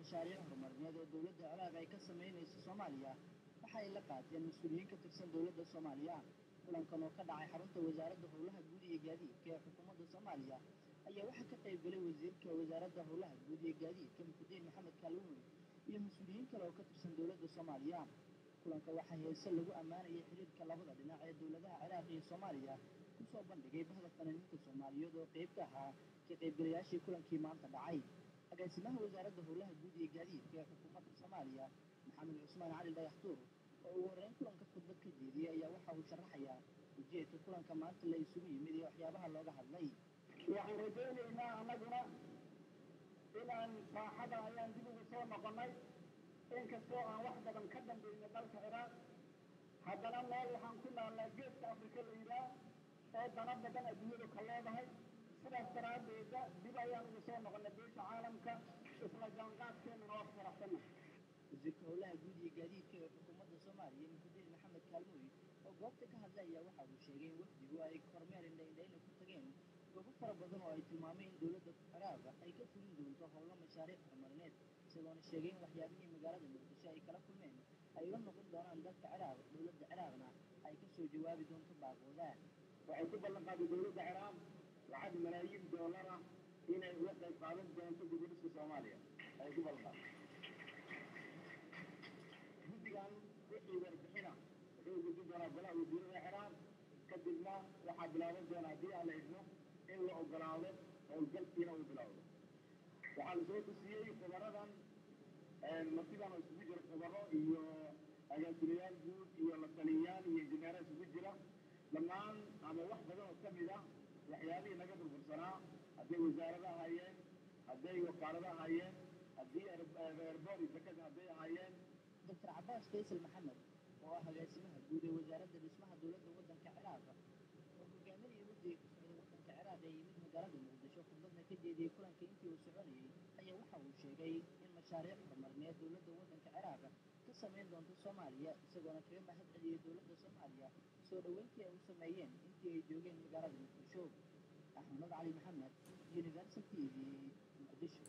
mashaariic horumarineed oo dowladda Ciraaq ay ka sameynayso Soomaaliya waxa ay la qaateen mas'uuliyiin ka tirsan dowladda Soomaaliya. kulankan oo ka dhacay xarunta wasaaradda howlaha guud iyo gaadiidka ee xukuumadda Soomaaliya ayaa waxaa ka qayb galay wasiirka wasaaradda howlaha guud iyo gaadiidka Muxudiin Maxamed Kaalmooni iyo mas'uuliyiin kale oo ka tirsan dowladda Soomaaliya. kulanka waxaa heese lagu ammaanayay xiriirka labada dhinac ee dowladaha Ciraaq iyo Soomaaliya kusoo bandhigay bahda fanaaniinta Soomaaliyeed oo qayb ka ahaa ka qaybgalayaashii kulankii maanta dhacay. agaasimaha wasaaradda howlaha guud iyo gaadiidka ee xukuumadda Soomaaliya Maxamed Cusmaan Cali Dayaxtuur oo ugu horreyn kulanka khudbad ka jeediyay ayaa waxa uu sharaxayaa ujeedka kulanka maanta la isugu yimid iyo waxyaabaha looga hadlay. waxaan rajaynaynaa annaguna inaan raaxada ayaan dib ugu soo noqonnay inkastoo aan wax badan ka dambayno dalka Ciraaq haddana meel waxaan ku naallaa geeska Afrika la yidhaah oo dana badan adduunyadu ka leedahay. sidaas daraaddeeda dib ayaan ugu soo noqonnay beesha caalamka isla jaanqaadkeennana waa faraxsanna. wasiirka howlaha guud iyo gaadiidka ee xukuumadda Soomaaliya Muxudiin Maxamed Kaalmooni oo goobta ka hadlay ayaa waxa uu sheegay in wafdigu ay kormeer indhaindhayna ku tageen goobo fara badan oo ay tilmaameen in dowladda Ciraaq ay ka fulin doonto howlo mashaariic horumarineed isagoona sheegay in waxyaabihii magaalada Muqdisho ay kala kulmeen ay la noqon doonaan dalka Ciraaq. dowladda Ciraaqna ay ka soo jawaabi doonto baaqooda. waxay ku ballan qaaday dowladda Ciraaq lacag malaayiin dollar ah inay uga qayb qaadan doonto guddiga Soomaaliya ay ku ballan qaaday. guddigan wixii warbixina wuxuu gudbin doonaa golaha wasiirada Ciraaq kadibna waxaa bilaaban doona haddii aan la idmo in la ogolaado howlgalkiina uu bilowdo. waxaa la soo tusiyey khubaradan martidan oo isugu jira khubaro iyo agaasimayaal guud iyo la taliyayaal iyo injineero isugu jira dhammaan ama wax badan oo ka mid ah waxyaabihii naga burbursanaa hadday wasaarada ahaayeen hadday wakaalada ahaayeen haddii airboor iyo dekada hadday ahaayeen. Dr. Cabbaas Faysal Maxamed oo ah agaasimaha guud ee wasaaradda dhismaha dowladda waddanka Ciraaq oo hogaaminaya wafdiga ka socda waddanka Ciraaq ee yimid magaalada Muqdisho khudbadna ka jeediyey kulanka intii uu soconayay ayaa waxa uu sheegay in mashaariic horumarineed dowladda waddanka Ciraaq ka sameyn doonto Soomaaliya isagoona kaga mahad celiyey dowladda Soomaaliya soo dhaweyntii ay u sameeyeen intii ay joogeen magaalada Muqdisho. Axmed Cali Maxamed, Universal TV, Muqdisho.